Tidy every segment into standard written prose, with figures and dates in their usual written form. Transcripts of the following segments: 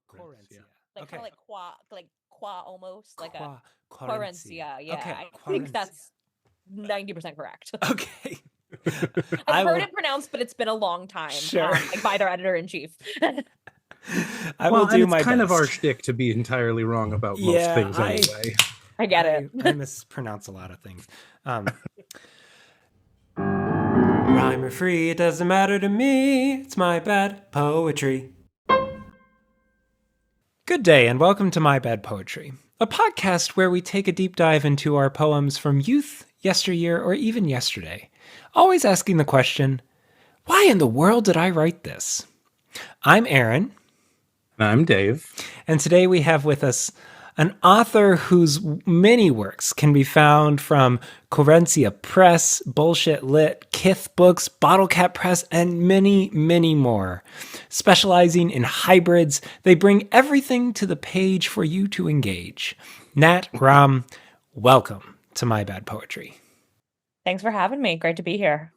Querencia. Like Okay. kind of like qua almost like a Querencia. querencia. Yeah, Okay. I think Querencia. that's 90% correct. Okay. I've I heard will. it pronounced, but it's been a long time. Sure. Like by their editor in chief. I will Well, and do it's my kind best. of our shtick to be entirely wrong about most Yeah, things anyway. I get it. I mispronounce a lot of things. Rhyme or free, it doesn't matter to me. It's my bad poetry. Good day, and welcome to My Bad Poetry, a podcast where we take a deep dive into our poems from youth, yesteryear, or even yesterday, always asking the question, why in the world did I write this? I'm Aaron. I'm Dave. And today we have with us an author whose many works can be found from Querencia Press, Bullshit Lit, Kith Books, Bottle Cap Press, and many, many more. Specializing in hybrids, they bring everything to the page for you to engage. Nat Raum, welcome to My Bad Poetry. Thanks for having me. Great to be here.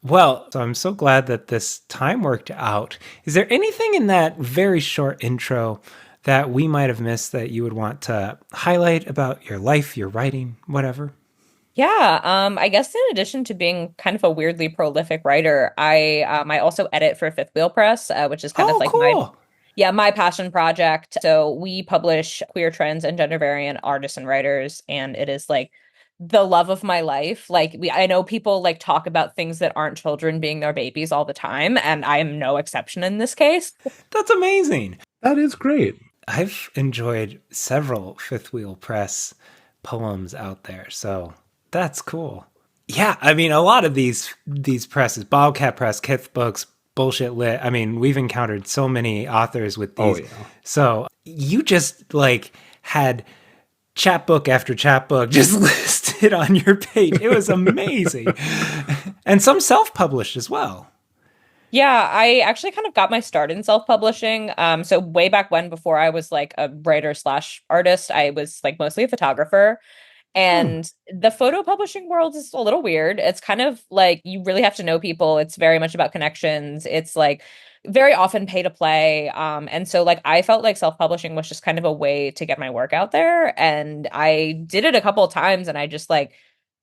Well, so I'm so glad that this time worked out. Is there anything in that very short intro that we might have missed that you would want to highlight about your life, your writing, whatever? Yeah, I guess in addition to being kind of a weirdly prolific writer, I also edit for Fifth Wheel Press, which is kind of like Cool. my passion project. So we publish queer, trans, and gender variant artists and writers, and it is like the love of my life. I know people like talk about things that aren't children being their babies all the time, and I am no exception in this case. That's amazing. That is great. I've enjoyed several Fifth Wheel Press poems out there, so that's cool. Yeah, I mean, a lot of these presses, Bobcat Press, Kith Books, Bullshit Lit, I mean, we've encountered so many authors with these. Oh, yeah. So you just like had chapbook after chapbook just listed on your page. It was amazing. And some self-published as well. Yeah, I actually kind of got my start in self-publishing. So way back when, before I was like a writer slash artist, I was like mostly a photographer. And the photo publishing world is a little weird. It's kind of like you really have to know people. It's very much about connections. It's like very often pay to play. And so like I felt like self-publishing was just kind of a way to get my work out there. And I did it a couple of times and I just like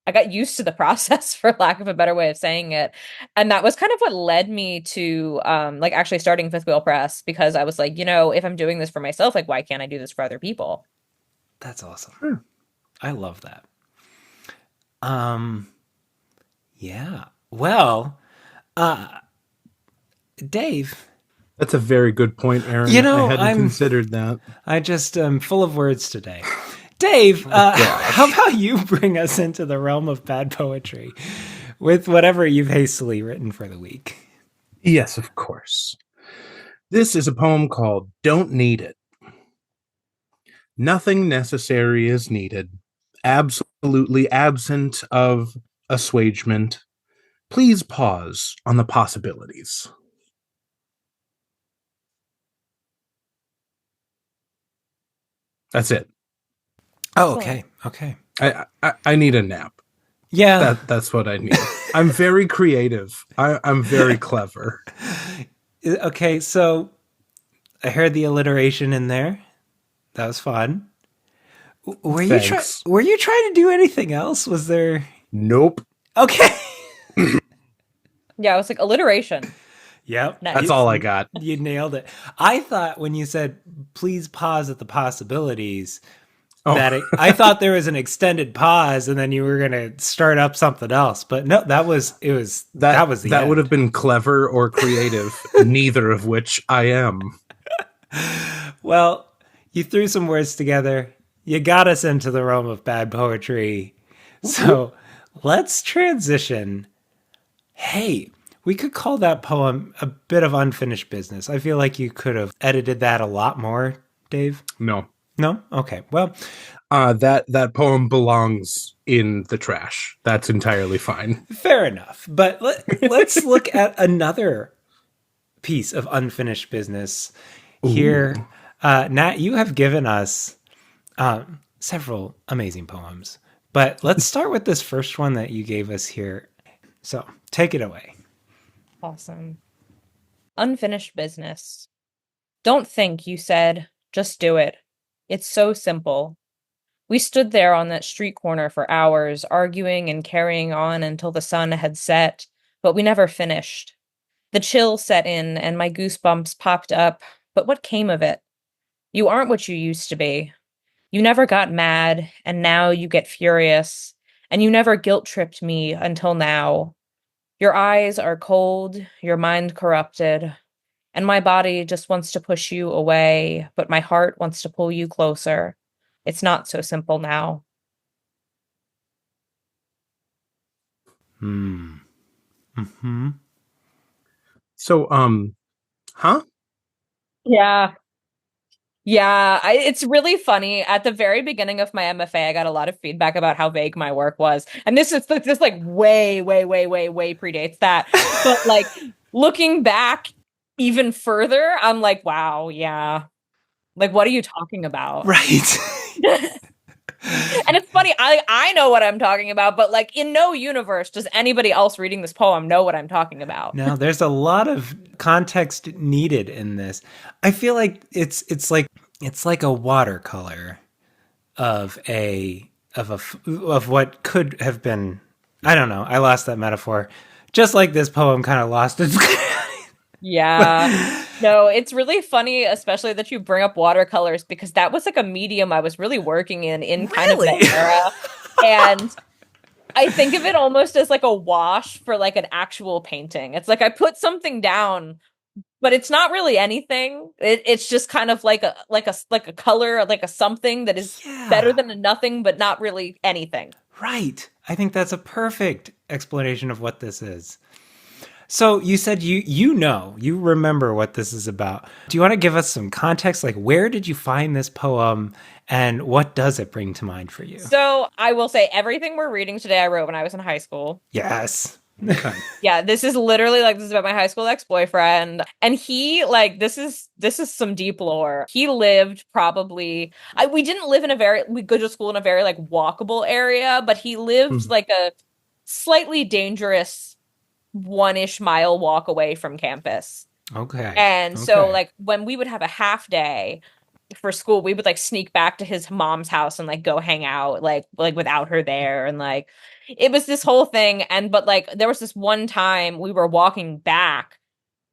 I got used to the process for lack of a better way of saying it. And that was kind of what led me to like actually starting Fifth Wheel Press because I was like, if I'm doing this for myself, like why can't I do this for other people? That's awesome. Sure. I love that. Yeah. Well, Dave. That's a very good point, Aaron. I hadn't considered that. I just am full of words today. Dave, how about you bring us into the realm of bad poetry with whatever you've hastily written for the week? Yes, of course. This is a poem called Don't Need It. Nothing necessary is needed. Absolutely absent of assuagement. Please pause on the possibilities. That's it. Oh, okay. I need a nap. Yeah. That's what I need. I'm very creative. I'm very clever. Okay, so I heard the alliteration in there. That was fun. Were you trying to do anything else? Was there? Nope. Okay. Yeah, it was like alliteration. Yep. That's all I got. You nailed it. I thought when you said, please pause at the possibilities, I thought there was an extended pause and then you were going to start up something else. But no, that was the That end. would have been clever or creative, neither of which I am. Well, you threw some words together. You got us into the realm of bad poetry. So let's transition. Hey, we could call that poem a bit of unfinished business. I feel like you could have edited that a lot more, Dave. No? Okay. Well, that poem belongs in the trash. That's entirely fine. Fair enough. But let's look at another piece of unfinished business here. Nat, you have given us several amazing poems, but let's start with this first one that you gave us here. So take it away. Awesome. Unfinished business. Don't think, you said. Just do it. It's so simple. We stood there on that street corner for hours, arguing and carrying on until the sun had set, but we never finished. The chill set in and my goosebumps popped up, but what came of it? You aren't what you used to be. You never got mad, and now you get furious, and you never guilt tripped me until now. Your eyes are cold, your mind corrupted, and my body just wants to push you away, but my heart wants to pull you closer. It's not so simple now. Hmm. Mm-hmm. So, huh? Yeah. Yeah, it's really funny. At the very beginning of my MFA, I got a lot of feedback about how vague my work was. And this like way, way, way, way, way predates that. But like looking back even further, I'm like, wow, yeah. Like, what are you talking about? Right. And it's funny, I know what I'm talking about, but like in no universe does anybody else reading this poem know what I'm talking about. Now, there's a lot of context needed in this. I feel like it's like a watercolor of of what could have been. I don't know. I lost that metaphor. Just like this poem kind of lost its. Yeah. No, it's really funny, especially that you bring up watercolors because that was like a medium I was really working in kind of Really? that era. And I think of it almost as like a wash for like an actual painting. It's like I put something down, but it's not really anything. It's just kind of like a color, like a something that is better Yeah. than a nothing, but not really anything. Right. I think that's a perfect explanation of what this is. So you said you remember what this is about. Do you want to give us some context? Like, where did you find this poem, and what does it bring to mind for you? So I will say everything we're reading today I wrote when I was in high school. Yes. Okay. Yeah, this is literally like this is about my high school ex-boyfriend. And he like this is some deep lore. He lived probably we didn't live in a very we go to school in a very like walkable area, but he lived Mhm. like a slightly dangerous one-ish mile walk away from campus. Okay. And so Okay. like when we would have a half day for school, we would like sneak back to his mom's house and like go hang out like without her there and like it was this whole thing and but like there was this one time we were walking back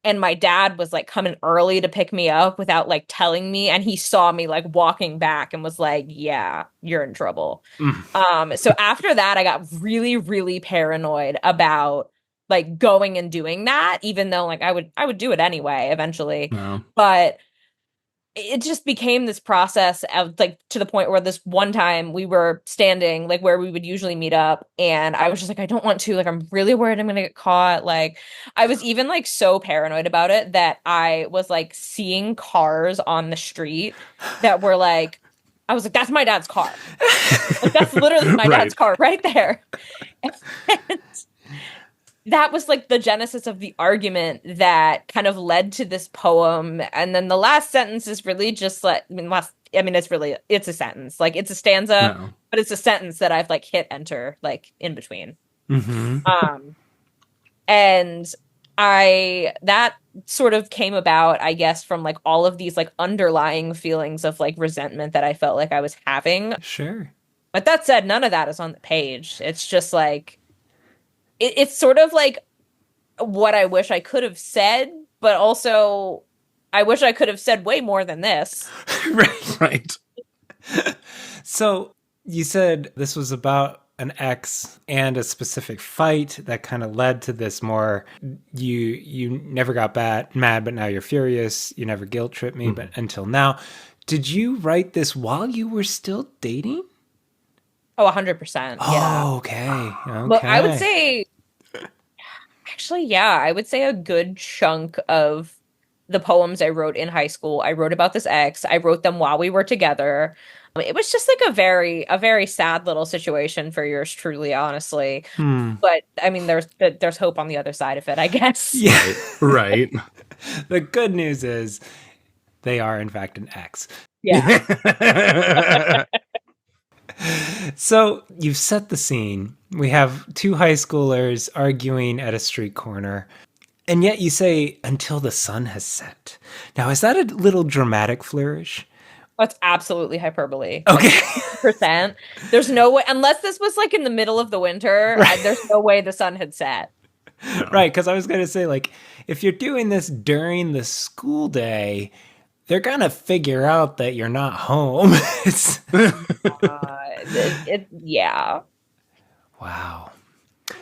and my dad was like coming early to pick me up without like telling me and he saw me like walking back and was like, "Yeah, you're in trouble." Mm. So after that I got really really paranoid about like going and doing that even though like I would do it anyway eventually. No. But it just became this process of like to the point where this one time we were standing like where we would usually meet up and I was just like I don't want to like I'm really worried I'm gonna get caught like I was even like so paranoid about it that I was like seeing cars on the street that were like I was like that's my dad's car like that's literally my Right. dad's car right there. And that was like the genesis of the argument that kind of led to this poem. And then the last sentence is really just like, it's really, it's a sentence. Like it's a stanza, No. but it's a sentence that I've like hit enter like in between. Mm-hmm. And that sort of came about, I guess, from like all of these like underlying feelings of like resentment that I felt like I was having. Sure. But that said, none of that is on the page. It's just like, it's sort of like what I wish I could have said, but also I wish I could have said way more than this. Right. Right. So you said this was about an ex and a specific fight that kind of led to this more you never got mad but now you're furious, you never guilt tripped me but until now. Did you write this while you were still dating? Oh, 100%. Yeah. Oh, okay. But I would Okay. say actually, yeah, I would say a good chunk of the poems I wrote in high school, I wrote about this ex. I wrote them while we were together. It was just like a very sad little situation for yours truly, honestly. Hmm. But I mean, there's hope on the other side of it, I guess. Yeah. Right. The good news is they are in fact an ex. Yeah. So you've set the scene. We have two high schoolers arguing at a street corner. And yet you say, until the sun has set. Now, is that a little dramatic flourish? That's absolutely hyperbole. Like Okay. 100%. There's no way, unless this was like in the middle of the winter, Right. there's no way the sun had set. No. Right. Because I was going to say, like, if you're doing this during the school day, they're going to figure out that you're not home. It's Yeah. wow.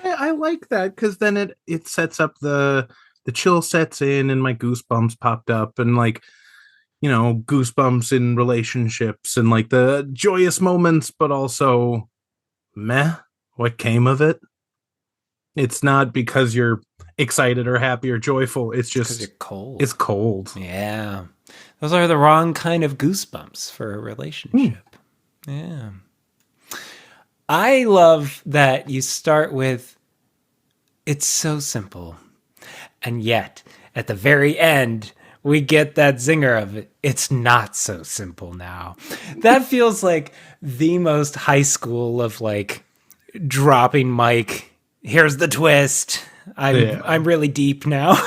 I like that because then it sets up the chill sets in and my goosebumps popped up and like goosebumps in relationships and like the joyous moments, but also meh, what came of it? It's not because you're excited or happy or joyful. It's Because you're just cold. it's cold. Yeah. Those are the wrong kind of goosebumps for a relationship. Yeah. I love that you start with, it's so simple. And yet, at the very end, we get that zinger of it. It's not so simple now. That feels like the most high school of like dropping mic. Here's the twist. I'm really deep now.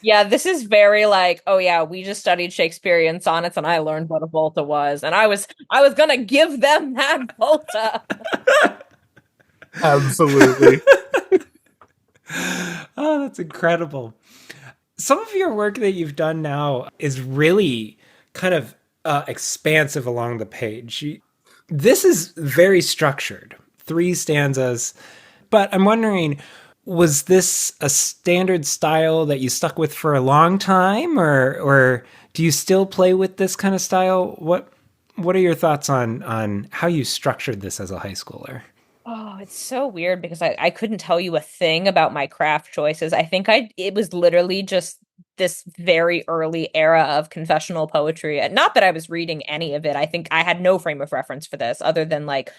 Yeah, this is very like, oh yeah, we just studied Shakespearean sonnets and I learned what a volta was. And I was gonna give them that volta. Absolutely. Oh, that's incredible. Some of your work that you've done now is really kind of expansive along the page. This is very structured, 3 stanzas. But I'm wondering, was this a standard style that you stuck with for a long time, or do you still play with this kind of style? What are your thoughts on how you structured this as a high schooler? Oh, it's so weird because I couldn't tell you a thing about my craft choices. I think it was literally just this very early era of confessional poetry. And not that I was reading any of it. I think I had no frame of reference for this other than like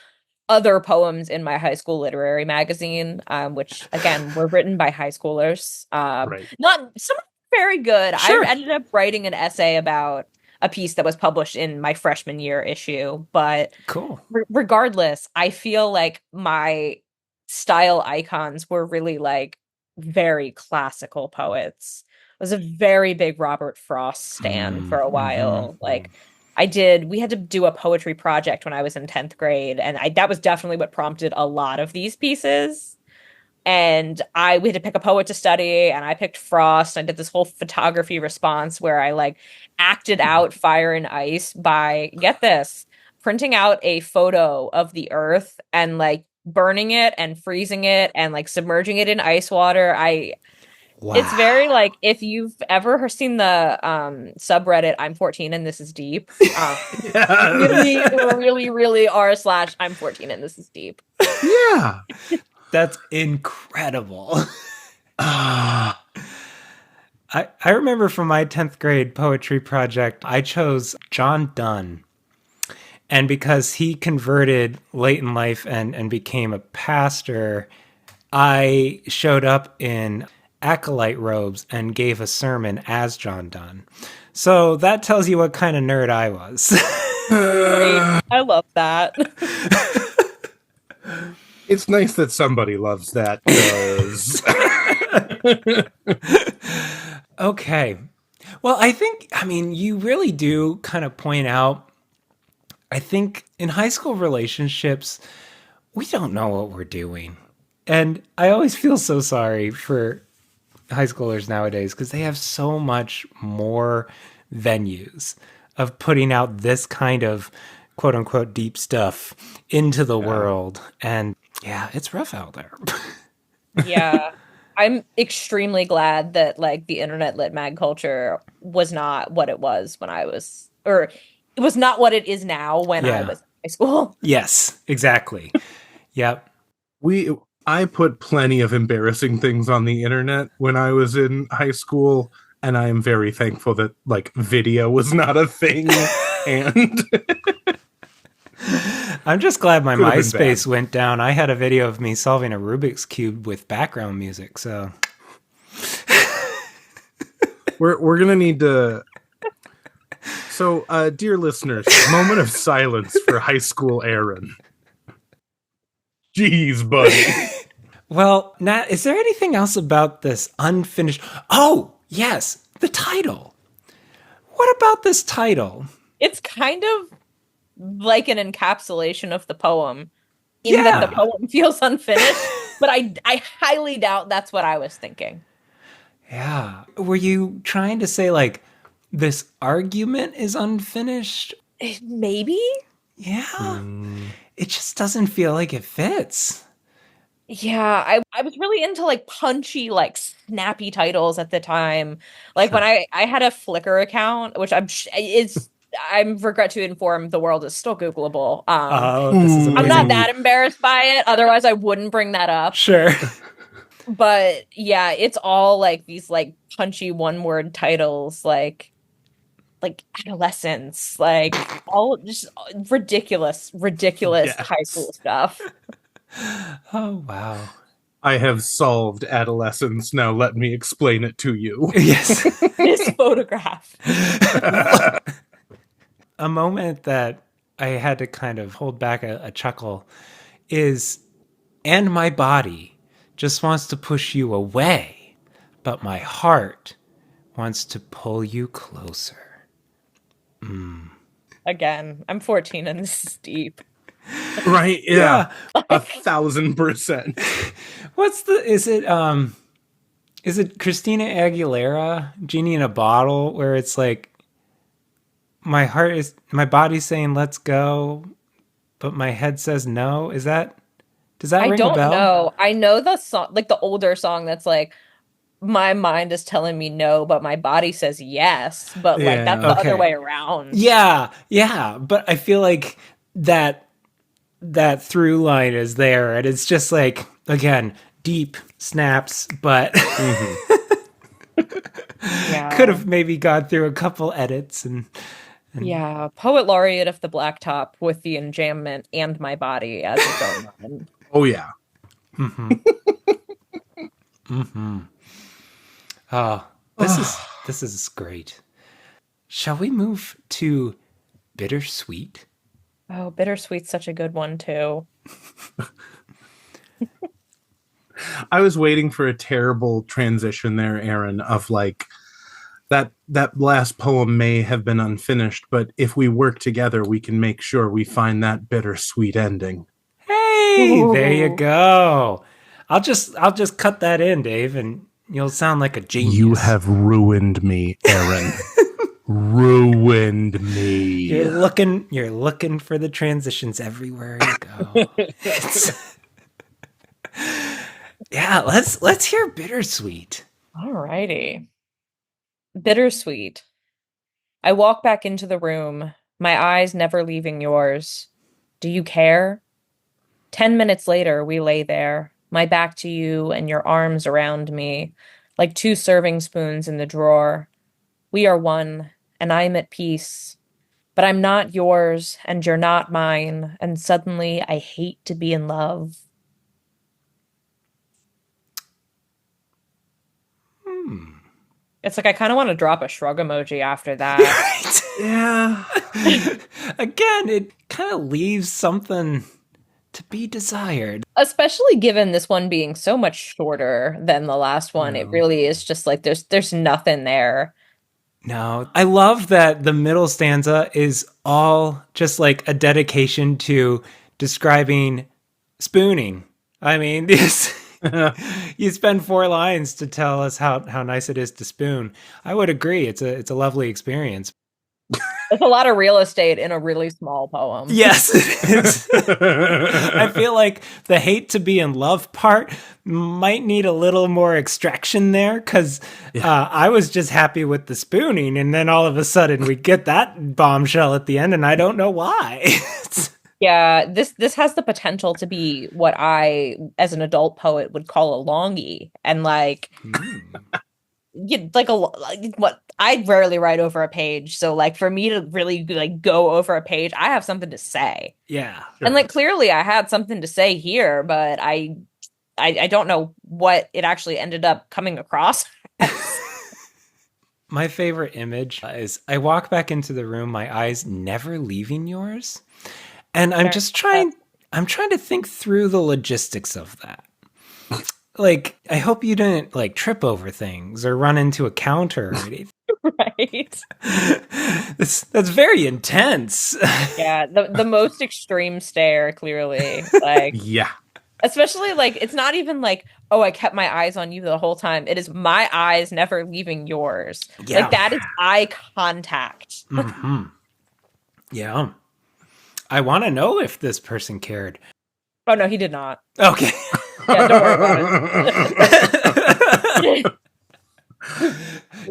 other poems in my high school literary magazine, which again were written by high schoolers. Right. Not some very good. I Sure. ended up writing an essay about a piece that was published in my freshman year issue, but Cool. regardless, I feel like my style icons were really like very classical poets. I was a very big Robert Frost stan for a while. Like we had to do a poetry project when I was in 10th grade, and that was definitely what prompted a lot of these pieces. And we had to pick a poet to study, and I picked Frost. I did this whole photography response where I like acted out Fire and Ice by, get this, printing out a photo of the earth and like burning it and freezing it and like submerging it in ice water. It's very Wow. like, if you've ever seen the subreddit I'm 14 and this is deep, really, really, really r/ I'm 14 and this is deep. Yeah. That's incredible. Ah, I remember from my 10th grade poetry project, I chose John Donne. And because he converted late in life and became a pastor, I showed up in acolyte robes and gave a sermon as John Donne. So that tells you what kind of nerd I was. Great. I love that. it's nice that somebody loves that because Okay. Well, I mean, you really do kind of point out, I think in high school relationships, we don't know what we're doing. And I always feel so sorry for high schoolers nowadays because they have so much more venues of putting out this kind of quote unquote deep stuff into the world. And yeah, it's rough out there. Yeah. I'm extremely glad that like the internet lit mag culture was not what it was when I was, or it was not what it is now when I Yeah. was in high school. Yes, exactly. Yep. I put plenty of embarrassing things on the internet when I was in high school, and I am very thankful that like video was not a thing. And I'm just glad my Could have been MySpace bad. went down. I had a video of me solving a Rubik's Cube with background music. So we're gonna need to. So, dear listeners, moment of silence for high school Aaron. Jeez, buddy. Well, Nat, is there anything else about this unfinished? Oh, yes, the title. What about this title? It's kind of like an encapsulation of the poem in that the Yeah. poem feels unfinished, but I highly doubt that's what I was thinking. Yeah. Were you trying to say, like, this argument is unfinished? Maybe? Yeah. Mm, It just doesn't feel like it fits. Yeah, I was really into like punchy, like snappy titles at the time. Like when sure. I had a Flickr account, which I'm regret to inform the world is still Googleable. Oh, this is I'm not amazing. Ooh. that embarrassed by it, otherwise I wouldn't bring that up. Sure. But yeah, it's all like these like punchy one word titles like adolescence, like all just ridiculous high Yes. school stuff. Oh, wow. I have solved adolescence. Now let me explain it to you. Yes. This photograph. A moment that I had to kind of hold back a chuckle is, and my body just wants to push you away, but my heart wants to pull you closer. Again, I'm 14 and this is deep. Right? Yeah. Yeah. 1,000%. Is it Christina Aguilera, Genie in a Bottle, where it's like my body's saying let's go, but my head says no? Does that I ring a don't bell? know. I know the song, like the older song that's like, my mind is telling me no, but my body says yes. But like that's Yeah. the other Okay. way around. Yeah, yeah, but I feel like that through line is there, and it's just like, again, deep snaps, but Mhm. could Yeah. have maybe gone through a couple edits and Yeah. Poet laureate of the Blacktop with the enjambment and my body as its own line. Oh, yeah. mhm. Mhm. Oh, this is great. Shall we move to Bittersweet? Oh, Bittersweet's such a good one too. I was waiting for a terrible transition there, Aaron, of like that last poem may have been unfinished, but if we work together, we can make sure we find that bittersweet ending. Hey, there you Ooh. go. I'll just cut that in, Dave, and you'll sound like a You genius. have ruined me, Aaron. Ruined You're me. looking for the transitions everywhere you go. It's, yeah, let's hear Bittersweet. Alrighty. Bittersweet. I walk back into the room, my eyes never leaving yours. Do you care? 10 minutes later, we lay there, my back to you and your arms around me, like two serving spoons in the drawer. We are one, and I'm at peace. But I'm not yours, and you're not mine, and suddenly I hate to be in love. Hmm. It's like I kind of want to drop a shrug emoji after that. Right? Yeah. Again, it kind of leaves something to be desired. Especially given this one being so much shorter than the last one. It No. really is just like there's nothing there. No, I love that the middle stanza is all just like a dedication to describing spooning. I mean, this you spend 4 lines to tell us how nice it is to spoon. I would agree. It's a lovely experience. It's a lot of real estate in a really small poem. Yes, it is. I feel like the hate to be in love part might need a little more extraction there because Yeah. I was just happy with the spooning, and then all of a sudden we get that bombshell at the end, and I don't know why. Yeah, this has the potential to be what I, as an adult poet, would call a longie, and like like what I rarely write over a page, so like for me to really like go over a page, I have something to say, Yeah. and Sure. like clearly I had something to say here, but I don't know what it actually ended up coming across as. My favorite image is I walk back into the room, my eyes never leaving yours. And I'm Fair just enough. I'm trying to think through the logistics of that. Like, I hope you didn't like trip over things or run into a counter or anything. Right. That's very intense. Yeah, the most extreme stare, clearly. Like, Yeah. especially like it's not even like, oh, I kept my eyes on you the whole time. It is my eyes never leaving yours. Like Yeah. that is eye contact. Hmm. Yeah. I want to know if this person cared. Oh no, he did not. Okay. Yeah, don't worry about it.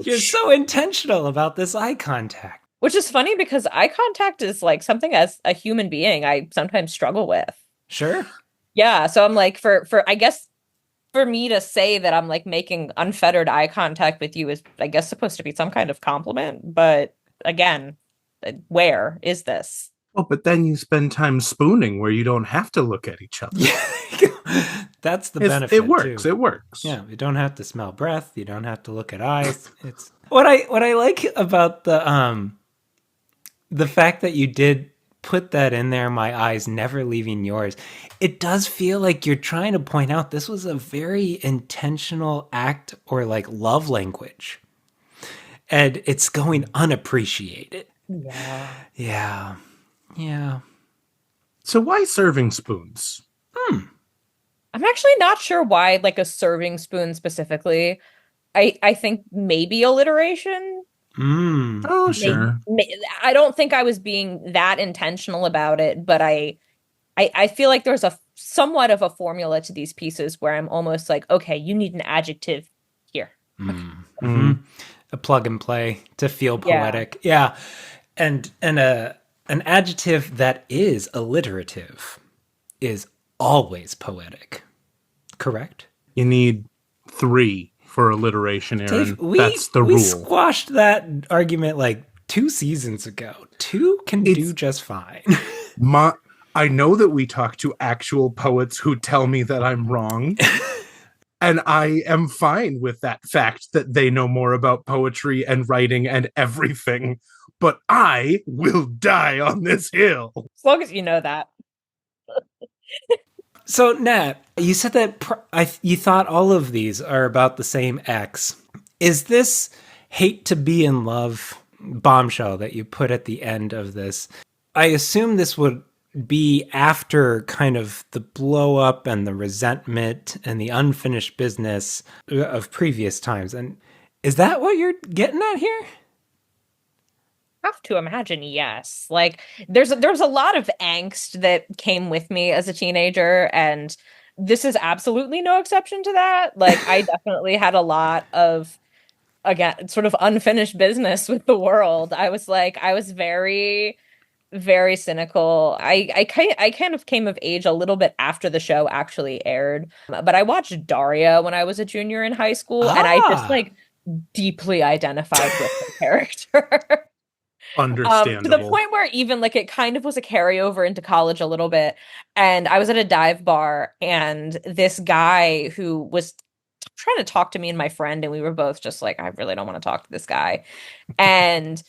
You're so intentional about this eye contact. Which is funny because eye contact is like something as a human being I sometimes struggle with. Sure. Yeah, so I'm like for I guess for me to say that I'm like making unfettered eye contact with you is I guess supposed to be some kind of compliment, but again, where is this? Well, but then you spend time spooning where you don't have to look at each other. Yeah. That's the benefit. It works. Too. It works. Yeah, you don't have to smell breath. You don't have to look at eyes. It's what I like about the fact that you did put that in there. My eyes never leaving yours. It does feel like you're trying to point out this was a very intentional act or like love language, and it's going unappreciated. Yeah. Yeah, yeah. So why serving spoons? I'm actually not sure why like a serving spoon specifically. I think maybe alliteration. Mm. Oh, Maybe, sure. I don't think I was being that intentional about it, but I feel like there's a somewhat of a formula to these pieces where I'm almost like, okay, you need an adjective here. Mm-hmm. A plug and play to feel poetic. Yeah. And an adjective that is alliterative is always poetic. Correct? You need 3 for alliteration, Aaron. Dave, That's the we rule. squashed that argument like 2 seasons ago. 2 can do just fine. I know that we talk to actual poets who tell me that I'm wrong. And I am fine with that fact that they know more about poetry and writing and everything. But I will die on this hill. As long as you know that. So, Nat, you said that you thought all of these are about the same ex. Is this hate to be in love bombshell that you put at the end of this? I assume this would be after kind of the blow up and the resentment and the unfinished business of previous times. And is that what you're getting at here? Have to imagine, yes. Like there's a lot of angst that came with me as a teenager, and this is absolutely no exception to that. Like I definitely had a lot of, again, sort of unfinished business with the world. I was very, very cynical. I kind of came of age a little bit after the show actually aired, but I watched Daria when I was a junior in high school, and I just like deeply identified with the character. To the Understandable. point where even like it kind of was a carryover into college a little bit. And I was at a dive bar, and this guy who was trying to talk to me and my friend, and we were both just like, I really don't want to talk to this guy. And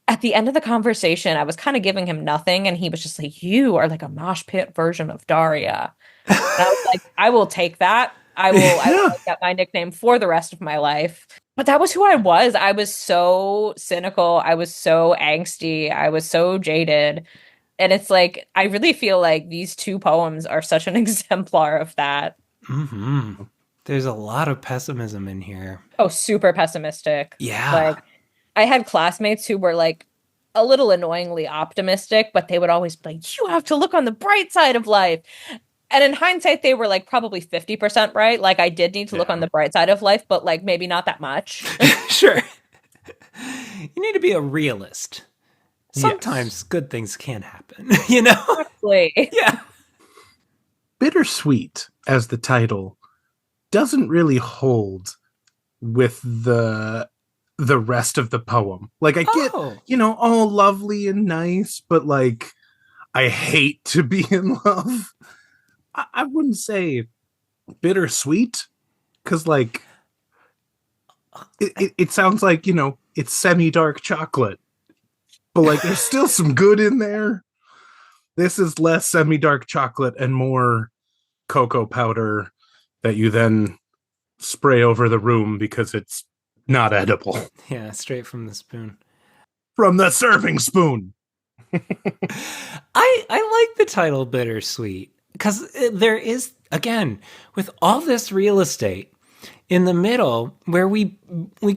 at the end of the conversation, I was kind of giving him nothing, and he was just like, "You are like a mosh pit version of Daria." And I was like, "I will take that. I will make that my nickname for the rest of my life." But that was who I was. I was so cynical. I was so angsty. I was so jaded. And it's like, I really feel like these 2 poems are such an exemplar of that. Mm-hmm. There's a lot of pessimism in here. Oh, super pessimistic. Yeah. Like, I had classmates who were like a little annoyingly optimistic, but they would always be like, you have to look on the bright side of life. And in hindsight, they were like probably 50% right. Like I did need to look on the bright side of life, but like maybe not that much. Sure. You need to be a realist. Sometimes good things can happen, you know? Exactly. Yeah. Bittersweet, as the title, doesn't really hold with the rest of the poem. Like I get, all lovely and nice, but like I hate to be in love. I wouldn't say bittersweet, because like it sounds like, it's semi-dark chocolate, but like there's still some good in there. This is less semi-dark chocolate and more cocoa powder that you then spray over the room because it's not edible. Yeah, straight from the spoon. From the serving spoon. I like the title Bittersweet because there is, again, with all this real estate in the middle where we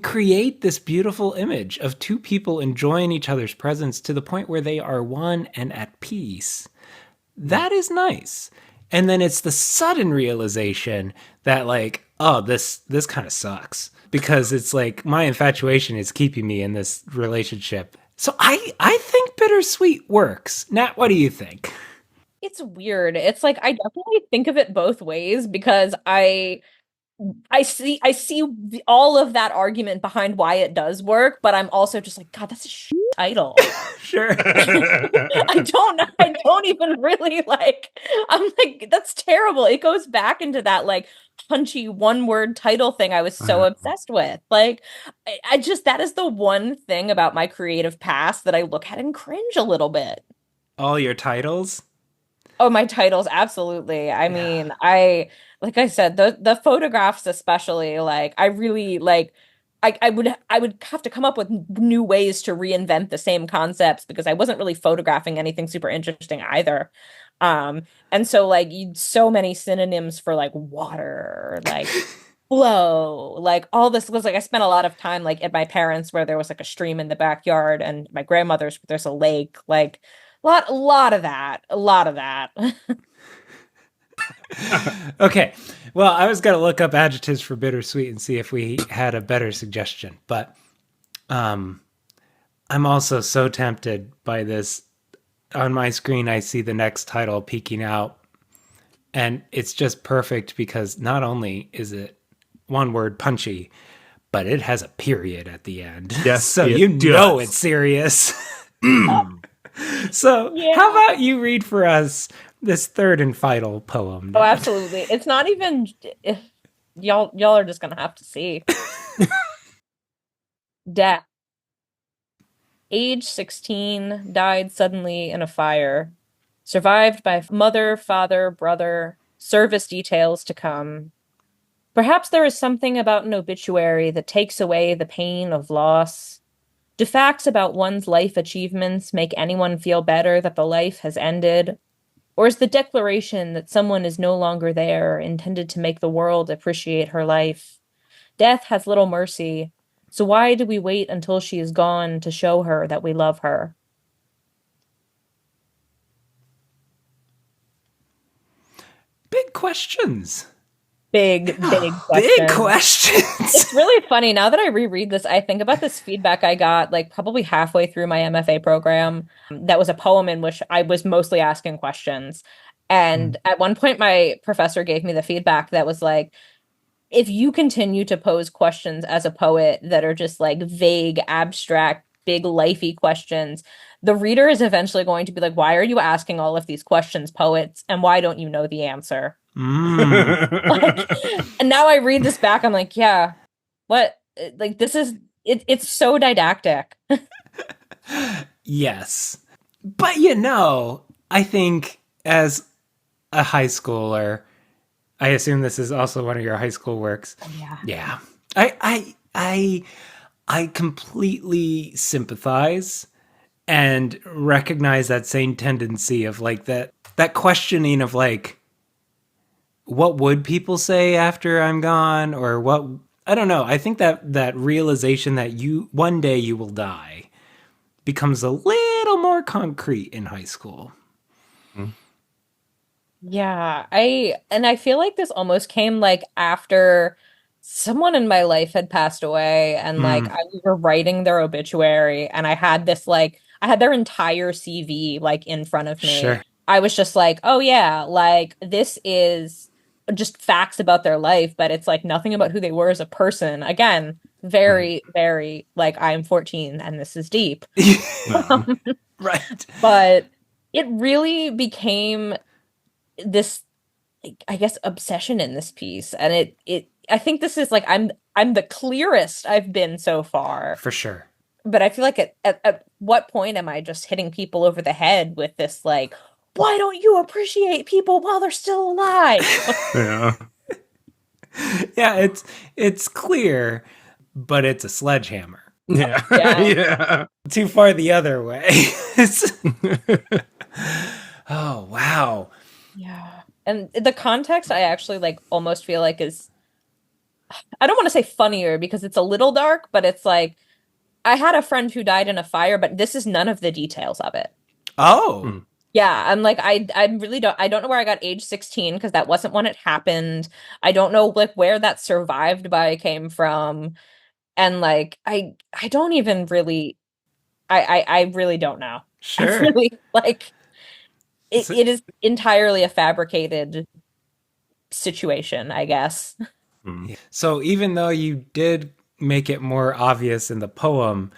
create this beautiful image of two people enjoying each other's presence to the point where they are one and at peace. That is nice. And then it's the sudden realization that, like, oh, this kind of sucks, because it's like my infatuation is keeping me in this relationship. So I think Bittersweet works. Nat, what do you think? It's weird. It's like I definitely think of it both ways because I see all of that argument behind why it does work, but I'm also just like, God, that's a shit title. Sure. I don't even really like, I'm like, that's terrible. It goes back into that like punchy one word title thing I was so obsessed with. Like, I just, that is the one thing about my creative past that I look at and cringe a little bit. All your titles? Oh, my titles, absolutely. I Yeah. mean, like I said, the photographs especially, like I really like I would have to come up with new ways to reinvent the same concepts because I wasn't really photographing anything super interesting either. And so like so many synonyms for like water, like flow, like all this was like I spent a lot of time like at my parents where there was like a stream in the backyard and my grandmother's where there's a lake, like a lot of that, a lot of that. Okay. Well, I was going to look up adjectives for bittersweet and see if we had a better suggestion, but I'm also so tempted by this. On my screen, I see the next title peeking out, and it's just perfect because not only is it one word punchy, but it has a period at the end. Yes, So it you know does. it's serious. So Yeah. how about you read for us this third and final poem? Oh, Nat? absolutely. It's not even if y'all are just gonna have to see. Death. Age 16, died suddenly in a fire. Survived by mother, father, brother, service details to come. Perhaps there is something about an obituary that takes away the pain of loss. Do facts about one's life achievements make anyone feel better that the life has ended? Or is the declaration that someone is no longer there intended to make the world appreciate her life? Death has little mercy, so why do we wait until she is gone to show her that we love her? Big questions. Big, big Big question. questions. It's really funny now that I reread this. I think about this feedback I got like probably halfway through my MFA program. That was a poem in which I was mostly asking questions. And at one point, my professor gave me the feedback that was like, if you continue to pose questions as a poet that are just like vague, abstract, big, lifey questions, the reader is eventually going to be like, why are you asking all of these questions, poets? And why don't you know the answer? Like, and now I read this back, I'm like, yeah, what? Like, this is it's so didactic. Yes. But I think as a high schooler, I assume this is also one of your high school works. Oh, yeah. Yeah. I completely sympathize and recognize that same tendency of like that questioning of like, what would people say after I'm gone, or what, I don't know. I think that realization that you one day you will die becomes a little more concrete in high school. Yeah, I feel like this almost came like after someone in my life had passed away and like we were writing their obituary and I had this like I had their entire CV like in front of me. Sure. I was just like, "Oh yeah, like this is just facts about their life, but it's like nothing about who they were as a person." Again, Right. very very like I'm 14 and this is deep. No. Right. But it really became this I guess obsession in this piece and it I think this is like I'm the clearest I've been so far, For sure. but I feel like at what point am I just hitting people over the head with this like why don't you appreciate people while they're still alive? Yeah. Yeah, it's clear, but it's a sledgehammer. Yeah. Yeah. Yeah. Too far the other way. Oh, wow. Yeah. And the context I actually like almost feel like is I don't want to say funnier because it's a little dark, but it's like I had a friend who died in a fire, but this is none of the details of it. Oh, Hmm. Yeah, I'm like I really don't know where I got age 16 because that wasn't when it happened. I don't know like where that survived by came from. And like I don't even really I really don't know. I sure. really like it, So, it is entirely a fabricated situation, I guess. Hmm. so even though you did make it more obvious in the poem,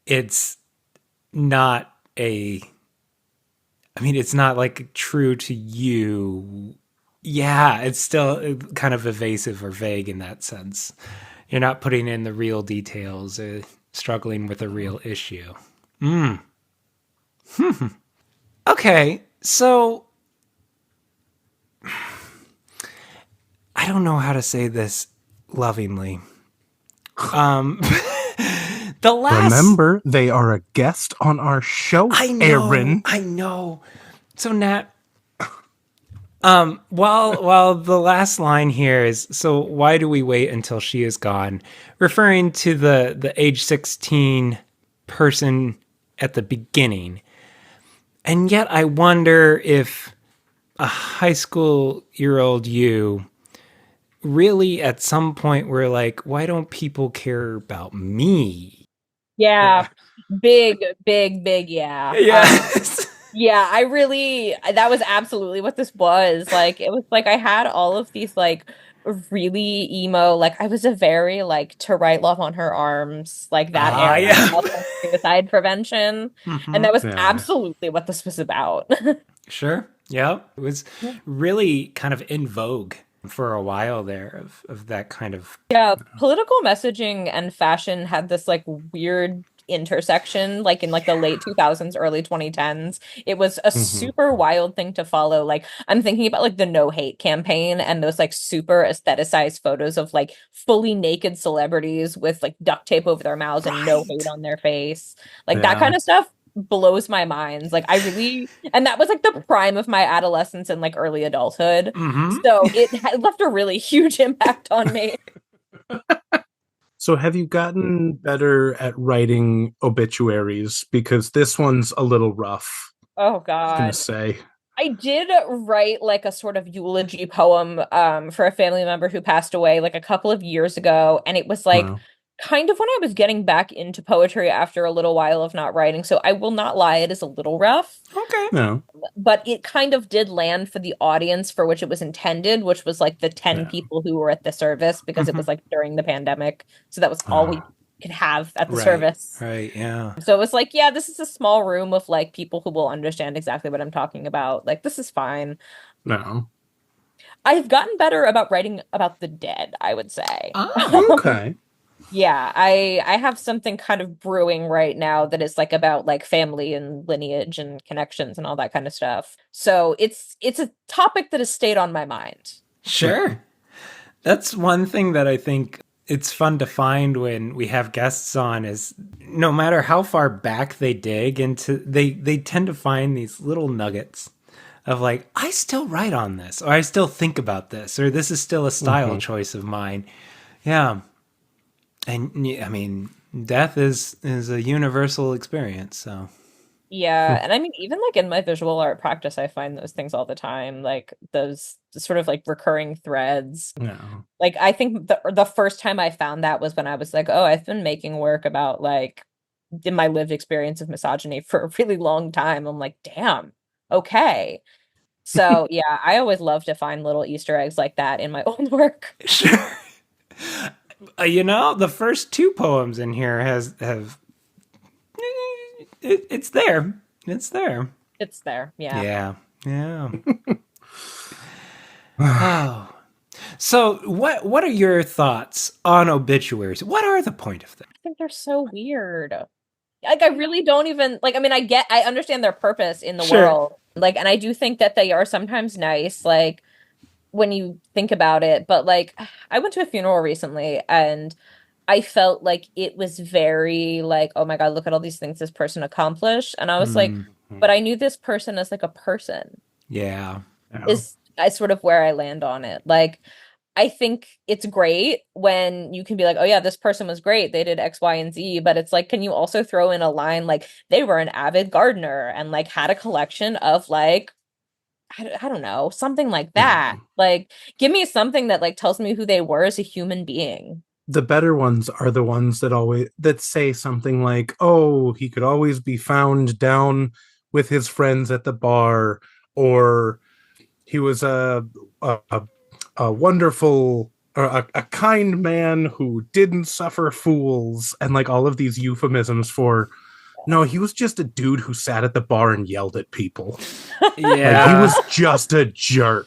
it's not a I mean, it's not like true to you. Yeah, it's still kind of evasive or vague in that sense. You're not putting in the real details, struggling with a real issue. Mm. Okay, so I don't know how to say this lovingly. Um, the last, Remember, they are a guest on our show, Aaron. I know. So Nat, while the last line here is, so why do we wait until she is gone? Referring to the age 16 person at the beginning. And yet I wonder if a high school year old you really at some point were like, why don't people care about me? Yeah, Yeah. big, yeah. Yes. Yeah, I really that was absolutely what this was. Like it was like I had all of these like really emo, like I was a very like to write love on her arms, like that Ah, era yeah. of like, suicide prevention. And Hmm. that was Yeah. absolutely what this was about. Sure. Yeah. It was Yeah. really kind of in vogue for a while there of that kind of. Yeah, political messaging and fashion had this like weird intersection like in like the late 2000s early 2010s. It was a Hmm. super wild thing to follow. Like I'm thinking about like the no hate campaign and those like super aestheticized photos of like fully naked celebrities with like duct tape over their mouths and no hate Right. on their face. Like that Yeah. kind of stuff blows my mind. Like I really and that was like the prime of my adolescence and like early adulthood. Hmm. So it had left a really huge impact on me. So, have you gotten better at writing obituaries? Because this one's a little rough, Oh I was gonna God. say. I did write like a sort of eulogy poem for a family member who passed away like a couple of years ago, and it was like Well, kind of when I was getting back into poetry after a little while of not writing. So I will not lie, it is a little rough, Okay. no. but it kind of did land for the audience for which it was intended, which was like the 10 Yeah. people who were at the service because it Hmm. was like during the pandemic. So that was all we Oh, could have at the Right. service. Right. Yeah. So it was like, yeah, this is a small room of like people who will understand exactly what I'm talking about. Like, this is fine. no. I've gotten better about writing about the dead, I would say. Oh. Okay. Yeah, I have something kind of brewing right now that is like about like family and lineage and connections and all that kind of stuff. So it's a topic that has stayed on my mind. Yeah. Sure. That's one thing that I think it's fun to find when we have guests on is no matter how far back they dig into they tend to find these little nuggets of like I still write on this or I still think about this or this is still a style Hmm. choice of mine. Yeah. And I mean death is a universal experience, so Yeah, and I mean even like in my visual art practice I find those things all the time, like those sort of like recurring threads. No. Like I think the first time I found that was when I was like, oh, I've been making work about like in my lived experience of misogyny for a really long time. I'm like, damn, okay. So yeah, I always love to find little Easter eggs like that in my own work. sure. You know, the first two poems in here has have it's there. It's there. It's there. Yeah. Yeah. Yeah. Oh. So what are your thoughts on obituaries? What are the point of them? I think they're so weird. Like I really don't even like I mean I understand their purpose in the Sure. world. Like and I do think that they are sometimes nice. Like when you think about it. But like, I went to a funeral recently and I felt like it was very like, oh my God, look at all these things this person accomplished. And I was like, Mm, but I knew this person as like a person yeah. Yeah. is I sort of where I land on it. Like, I think it's great when you can be like, oh yeah, this person was great. They did X, Y, and Z. But it's like, can you also throw in a line like they were an avid gardener and like had a collection of like, I don't know, something like that. Yeah. Like, give me something that like tells me who they were as a human being. The better ones are the ones that always that say something like, "Oh, he could always be found down with his friends at the bar," or he was a wonderful or a kind man who didn't suffer fools, and like all of these euphemisms for no, he was just a dude who sat at the bar and yelled at people. Like he Yeah. was just a jerk.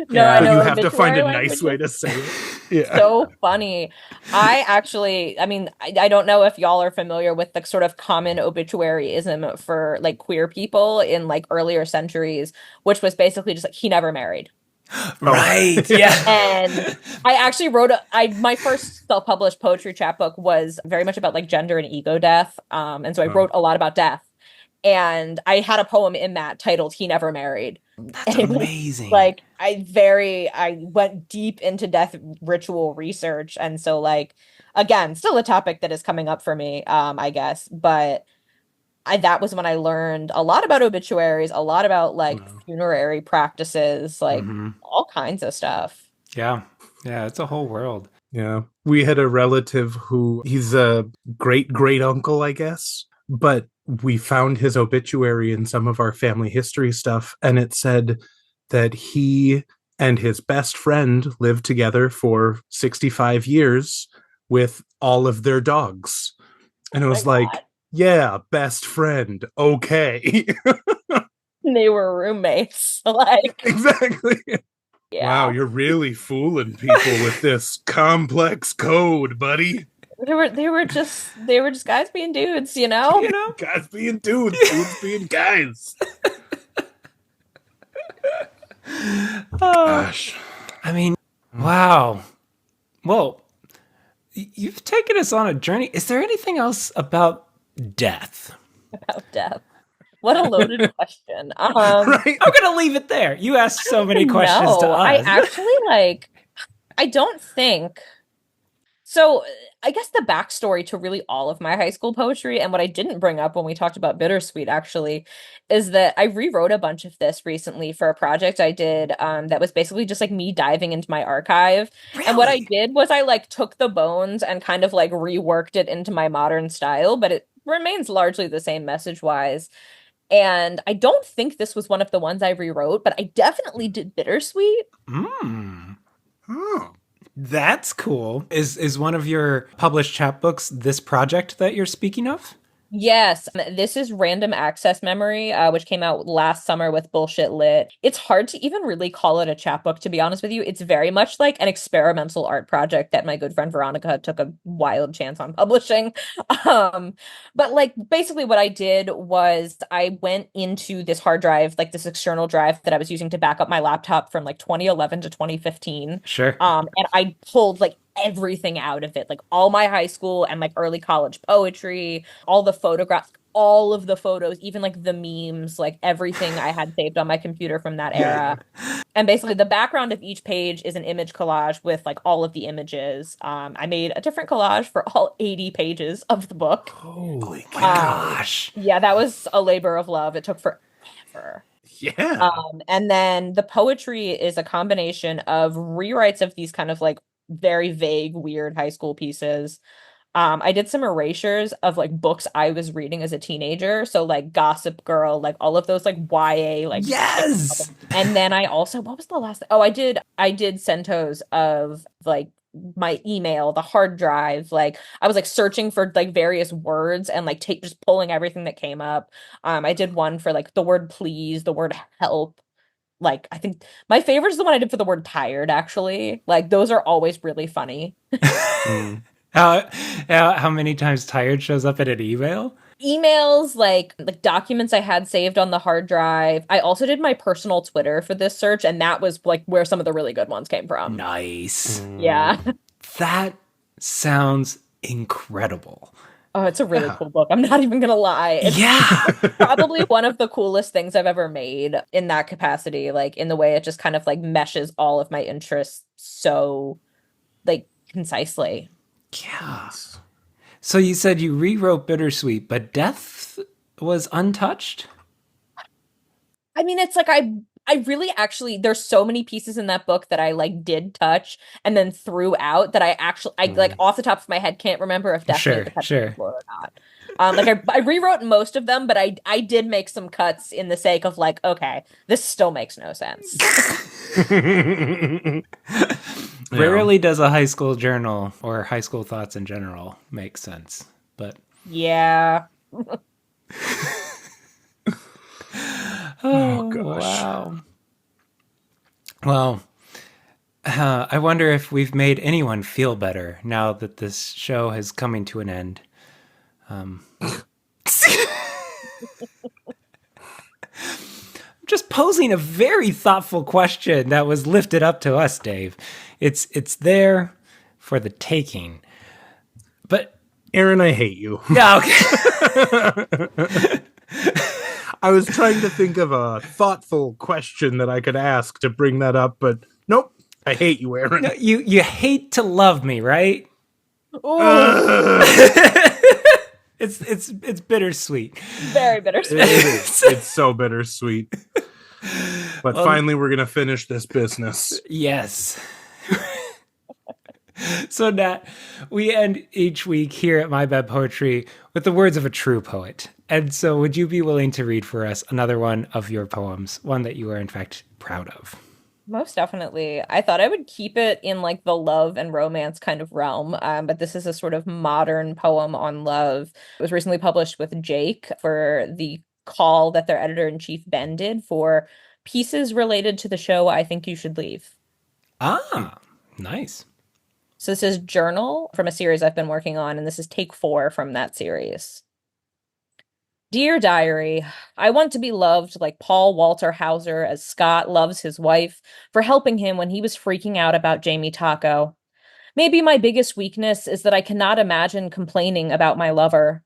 No, I Yeah. But know you have to find obituary a language nice way is to say it. Yeah. so funny. I actually, I mean, I don't know if y'all are familiar with the sort of common obituaryism for like queer people in like earlier centuries, which was basically just like he never married. Oh. Right. Yeah. And I actually wrote my first self-published poetry chapbook was very much about like gender and ego death. And so I Oh. wrote a lot about death. And I had a poem in that titled He Never Married. That's And it was amazing. like I went deep into death ritual research. And so like again, still a topic that is coming up for me, I guess. But that was when I learned a lot about obituaries, a lot about like No. funerary practices, like Hmm. all kinds of stuff. Yeah. Yeah. It's a whole world. Yeah. We had a relative who he's a great great uncle, I guess. But we found his obituary in some of our family history stuff, and it said that he and his best friend lived together for 65 years with all of their dogs. And Oh it my was like, God. yeah, best friend. Okay. They were roommates. Like, Exactly. Wow, yeah. you're really fooling people with this complex code, buddy. They were just guys being dudes, you know? You know? Guys being dudes, dudes being guys. Oh, Gosh. I mean, wow. Well, you've taken us on a journey. Is there anything else about death? About death. What a loaded question. Right? I'm going to leave it there. You asked so many questions to No, I us. actually like I don't think so. I guess the backstory to really all of my high school poetry, and what I didn't bring up when we talked about Bittersweet actually, is that I rewrote a bunch of this recently for a project I did that was basically just like me diving into my archive. And what I Really? did was I like took the bones and kind of like reworked it into my modern style, but it remains largely the same message wise. And I don't think this was one of the ones I rewrote, but I definitely did Bittersweet. Mm, Oh. that's cool. Is one of your published chapbooks this project that you're speaking of? Yes, this is Random Access Memory, which came out last summer with Bullshit Lit. It's hard to even really call it a chapbook, to be honest with you. It's very much like an experimental art project that my good friend Veronica took a wild chance on publishing. Um, but like basically what I did was I went into this hard drive, like this external drive that I was using to back up my laptop from like 2011 to 2015. Sure. And I pulled like everything out of it, like all my high school and like early college poetry, all the photographs, all of the photos, even like the memes, like everything I had saved on my computer from that era. And basically, the background of each page is an image collage with like all of the images. I made a different collage for all 80 pages of the book. Holy My cow. gosh. Yeah, that was a labor of love. It took forever. Yeah. And then the poetry is a combination of rewrites of these kind of like very vague, weird high school pieces. I did some erasures of like books I was reading as a teenager. So like Gossip Girl, like all of those like YA like chick Yes. novels. And then I also, what was the last thing? Oh, I did centos of like my email, the hard drive. Like I was like searching for like various words and like take just pulling everything that came up. I did one for like the word please, the word help. Like I think my favorite is the one I did for the word tired, actually. Like those are always really funny. Mm. how how many times tired shows up in an email? emails, like documents I had saved on the hard drive. I also did my personal Twitter for this search, and that was like where some of the really good ones came from. Nice. Yeah. That sounds incredible. Oh, it's a really Yeah. cool book. I'm not even gonna lie. It's Yeah. probably one of the coolest things I've ever made in that capacity, like in the way it just kind of like meshes all of my interests so like concisely. Yeah. Nice. So you said you rewrote Bittersweet, but Death was untouched? I mean, it's like I really actually there's so many pieces in that book that I like did touch and then threw out that I like off the top of my head can't remember if Death made Sure, the cut on the sure. floor or not. Like I rewrote most of them, but I did make some cuts in the sake of like, okay, this still makes no sense. Yeah. Rarely does a high school journal or high school thoughts in general make sense, but Yeah. Oh oh, gosh. wow. Well, I wonder if we've made anyone feel better now that this show is coming to an end. Just posing a very thoughtful question that was lifted up to us, Dave. It's there for the taking. But Aaron, I hate you. yeah, okay. I was trying to think of a thoughtful question that I could ask to bring that up, but nope. I hate you, Aaron. No, you hate to love me, right? Ooh, It's bittersweet. very It bittersweet. is. It's so bittersweet. But Well, finally, we're gonna finish this business. yes. So Nat, we end each week here at My Bad Poetry with the words of a true poet. And so would you be willing to read for us another one of your poems, one that you are in fact proud of? Most definitely. I thought I would keep it in like the love and romance kind of realm, but this is a sort of modern poem on love. It was recently published with Jake for the call that their editor-in-chief Ben did for pieces related to the show I Think You Should Leave. Ah, nice. So this is Journal from a series I've been working on, and this is take 4 from that series. Dear Diary, I want to be loved like Paul Walter Hauser as Scott loves his wife for helping him when he was freaking out about Jamie Taco. Maybe my biggest weakness is that I cannot imagine complaining about my lover.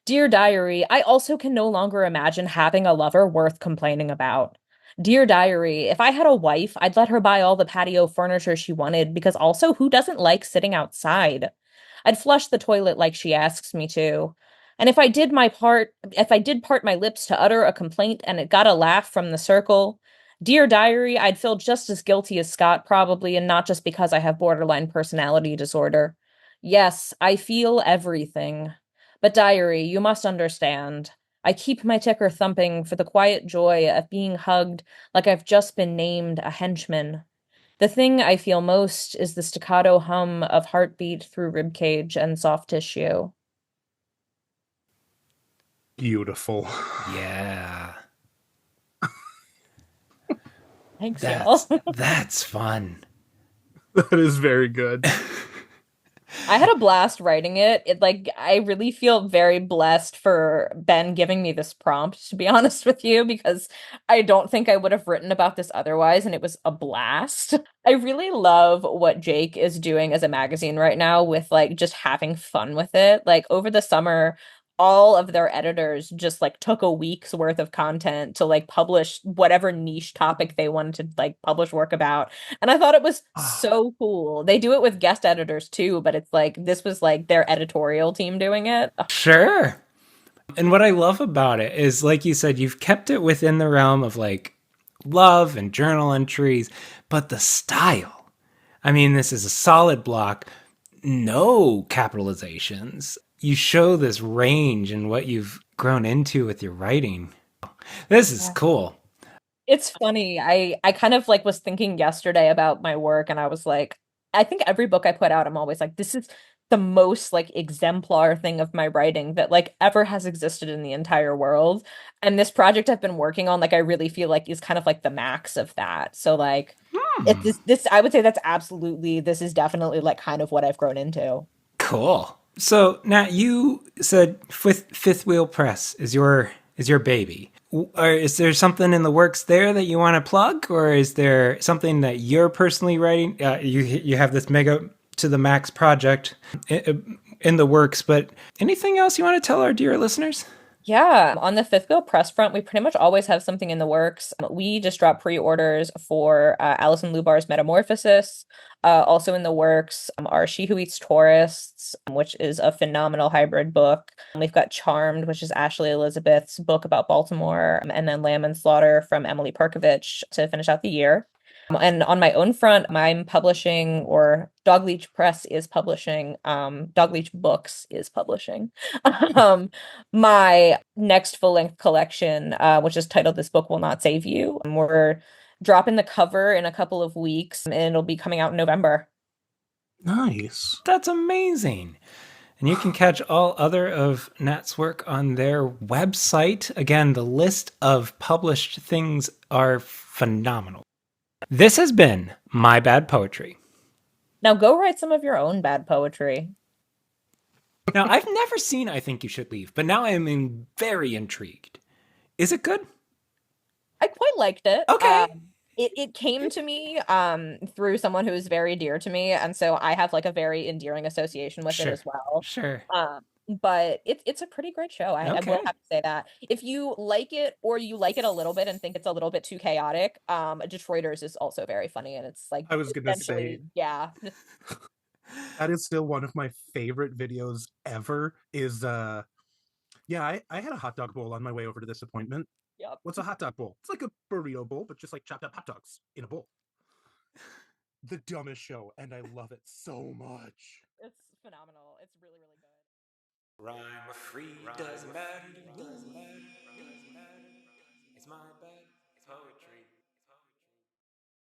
Dear Diary, I also can no longer imagine having a lover worth complaining about. Dear Diary, if I had a wife, I'd let her buy all the patio furniture she wanted because also who doesn't like sitting outside? I'd flush the toilet like she asks me to. And if I did part my lips to utter a complaint and it got a laugh from the circle, dear diary, I'd feel just as guilty as Scott probably, and not just because I have borderline personality disorder. Yes, I feel everything. But diary, you must understand. I keep my ticker thumping for the quiet joy of being hugged like I've just been named a henchman. The thing I feel most is the staccato hum of heartbeat through ribcage and soft tissue. Beautiful. Yeah. Thanks, y'all. That's fun. That is very good. I had a blast writing it. It like I really feel very blessed for Ben giving me this prompt, to be honest with you, because I don't think I would have written about this otherwise, and it was a blast. I really love what Jake is doing as a magazine right now with like just having fun with it. Like over the summer, all of their editors just like took a week's worth of content to like publish whatever niche topic they wanted to like publish work about. And I thought it was so cool. They do it with guest editors too, but it's like this was like their editorial team doing it. Sure. And what I love about it is, like you said, you've kept it within the realm of like love and journal entries, but the style. I mean, this is a solid block, no capitalizations. You show this range in what you've grown into with your writing. This is Yeah. cool. It's funny. I kind of like was thinking yesterday about my work and I was like, I think every book I put out, I'm always like, this is the most like exemplar thing of my writing that like ever has existed in the entire world. And this project I've been working on, like I really feel like is kind of like the max of that. So like it's this I would say that's absolutely this is definitely like kind of what I've grown into. Cool. So now you said Fifth Wheel Press is your baby. Or is there something in the works there that you want to plug, or is there something that you're personally writing? You have this mega to the max project in the works, but anything else you want to tell our dear listeners? Yeah, on the Fifth Wheel press front, we pretty much always have something in the works. We just dropped pre-orders for Alison Lubar's Metamorphosis. Also in the works are She Who Eats Tourists, which is a phenomenal hybrid book. We've got Charmed, which is Ashley Elizabeth's book about Baltimore, and then Lamb and Slaughter from Emily Perkovich to finish out the year. And on my own front, I'm publishing, or Dogleach Press is publishing, Dogleach Books is publishing. um, my next full-length collection, which is titled This Book Will Not Save You. We're dropping the cover in a couple of weeks, and it'll be coming out in November. Nice. That's amazing. And you can catch all other of Nat's work on their website. Again, the list of published things are phenomenal. This has been My Bad Poetry. Now go write some of your own bad poetry. Now, I've never seen I Think You Should Leave, but now I am very intrigued. Is it good? I quite liked it. Okay. It came to me through someone who is very dear to me, and so I have like a very endearing association with it Sure. as well. Sure. But it's a pretty great show. I will Okay. have to say that. If you like it or you like it a little bit and think it's a little bit too chaotic, Detroiters is also very funny, and it's like I was gonna say essentially, yeah. that is still one of my favorite videos ever. Is yeah, I had a hot dog bowl on my way over to this appointment. Yep. What's a hot dog bowl? It's like a burrito bowl, but just like chopped up hot dogs in a bowl. The dumbest show, and I love it so much. It's phenomenal. It's really, really good. Rhyme free doesn't matter to me. It's my bad poetry.